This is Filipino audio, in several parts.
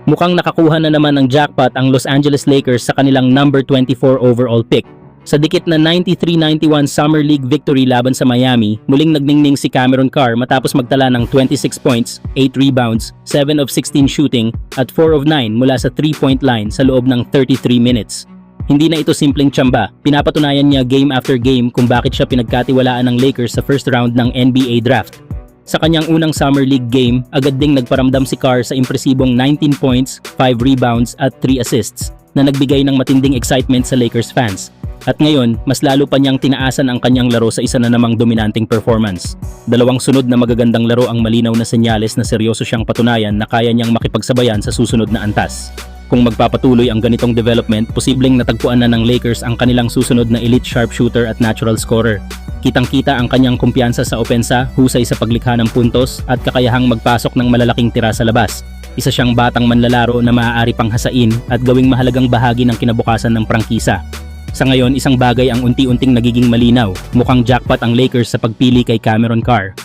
Mukhang nakakuha na naman ng jackpot ang Los Angeles Lakers sa kanilang number 24 overall pick. Sa dikit na 93-91 Summer League victory laban sa Miami, muling nagningning si Cameron Carr matapos magtala ng 26 points, 8 rebounds, 7 of 16 shooting at 4 of 9 mula sa 3-point line sa loob ng 33 minutes. Hindi na ito simpleng tsamba, pinapatunayan niya game after game kung bakit siya pinagkatiwalaan ng Lakers sa first round ng NBA draft. Sa kanyang unang Summer League game, agad ding nagparamdam si Carr sa impresibong 19 points, 5 rebounds at 3 assists na nagbigay ng matinding excitement sa Lakers fans. At ngayon, mas lalo pa niyang tinaasan ang kanyang laro sa isa na namang dominanting performance. Dalawang sunod na magagandang laro ang malinaw na senyales na seryoso siyang patunayan na kaya niyang makipagsabayan sa susunod na antas. Kung magpapatuloy ang ganitong development, posibleng natagpuan na ng Lakers ang kanilang susunod na elite sharpshooter at natural scorer. Kitang-kita ang kanyang kumpiyansa sa opensa, husay sa paglikha ng puntos at kakayahang magpasok ng malalaking tira sa labas. Isa siyang batang manlalaro na maaari pang hasain at gawing mahalagang bahagi ng kinabukasan ng prangkisa. Sa ngayon, isang bagay ang unti-unting nagiging malinaw. Mukhang jackpot ang Lakers sa pagpili kay Cameron Carr.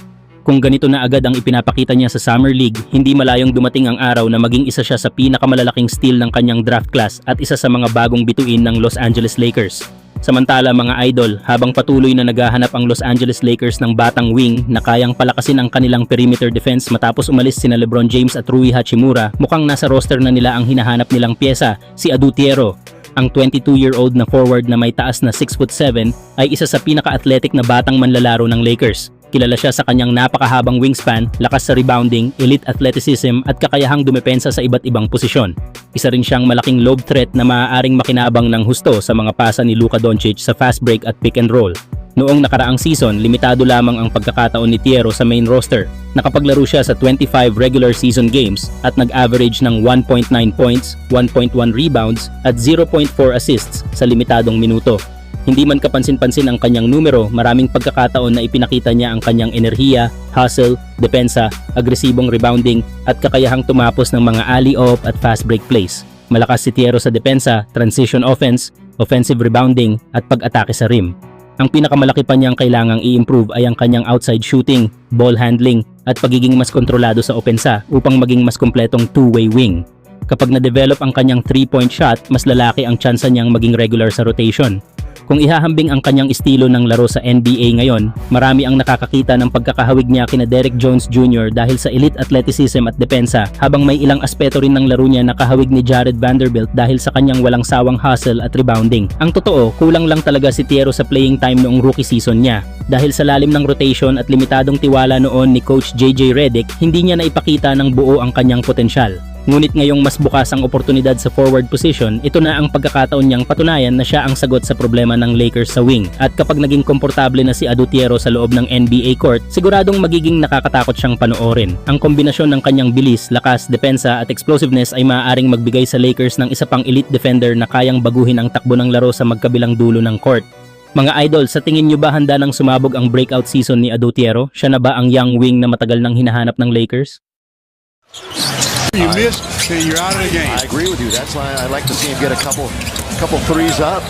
Kung ganito na agad ang ipinapakita niya sa Summer League, hindi malayong dumating ang araw na maging isa siya sa pinakamalalaking steal ng kanyang draft class at isa sa mga bagong bituin ng Los Angeles Lakers. Samantala mga idol, habang patuloy na naghahanap ang Los Angeles Lakers ng batang wing na kayang palakasin ang kanilang perimeter defense matapos umalis sina LeBron James at Rui Hachimura, mukhang nasa roster na nila ang hinahanap nilang pyesa, si Adu Tiero. Ang 22-year-old na forward na may taas na 6'7" ay isa sa pinaka-athletic na batang manlalaro ng Lakers. Kilala siya sa kanyang napakahabang wingspan, lakas sa rebounding, elite athleticism at kakayahang dumepensa sa iba't ibang posisyon. Isa rin siyang malaking lob threat na maaaring makinabang ng husto sa mga pasa ni Luka Doncic sa fast break at pick and roll. Noong nakaraang season, limitado lamang ang pagkakataon ni Tiero sa main roster. Nakapaglaro siya sa 25 regular season games at nag-average ng 1.9 points, 1.1 rebounds at 0.4 assists sa limitadong minuto. Hindi man kapansin-pansin ang kanyang numero, maraming pagkakataon na ipinakita niya ang kanyang enerhiya, hustle, depensa, agresibong rebounding at kakayahang tumapos ng mga alley-oop at fast break plays. Malakas si Tiero sa depensa, transition offense, offensive rebounding at pag-atake sa rim. Ang pinakamalaki pa niyang kailangang i-improve ay ang kanyang outside shooting, ball handling at pagiging mas kontrolado sa opensa upang maging mas kumpletong two-way wing. Kapag na-develop ang kanyang 3-point shot, mas lalaki ang tsansa niyang maging regular sa rotation. Kung ihahambing ang kanyang estilo ng laro sa NBA ngayon, marami ang nakakakita ng pagkakahawig niya kina Derrick Jones Jr. dahil sa elite athleticism at depensa, habang may ilang aspeto rin ng laro niya na kahawig ni Jared Vanderbilt dahil sa kanyang walang sawang hustle at rebounding. Ang totoo, kulang lang talaga si Tiero sa playing time noong rookie season niya. Dahil sa lalim ng rotation at limitadong tiwala noon ni Coach JJ Redick, hindi niya naipakita ng buo ang kanyang potensyal. Ngunit ngayong mas bukas ang oportunidad sa forward position, ito na ang pagkakataon niyang patunayan na siya ang sagot sa problema ng Lakers sa wing. At kapag naging komportable na si Adu Tiero sa loob ng NBA court, siguradong magiging nakakatakot siyang panoorin. Ang kombinasyon ng kanyang bilis, lakas, depensa at explosiveness ay maaaring magbigay sa Lakers ng isa pang elite defender na kayang baguhin ang takbo ng laro sa magkabilang dulo ng court. Mga idol, sa tingin niyo ba handa nang sumabog ang breakout season ni Adu Tiero? Siya na ba ang young wing na matagal nang hinahanap ng Lakers? You missed, so you're out of the game. I agree with you. That's why I like to see him get a couple threes up.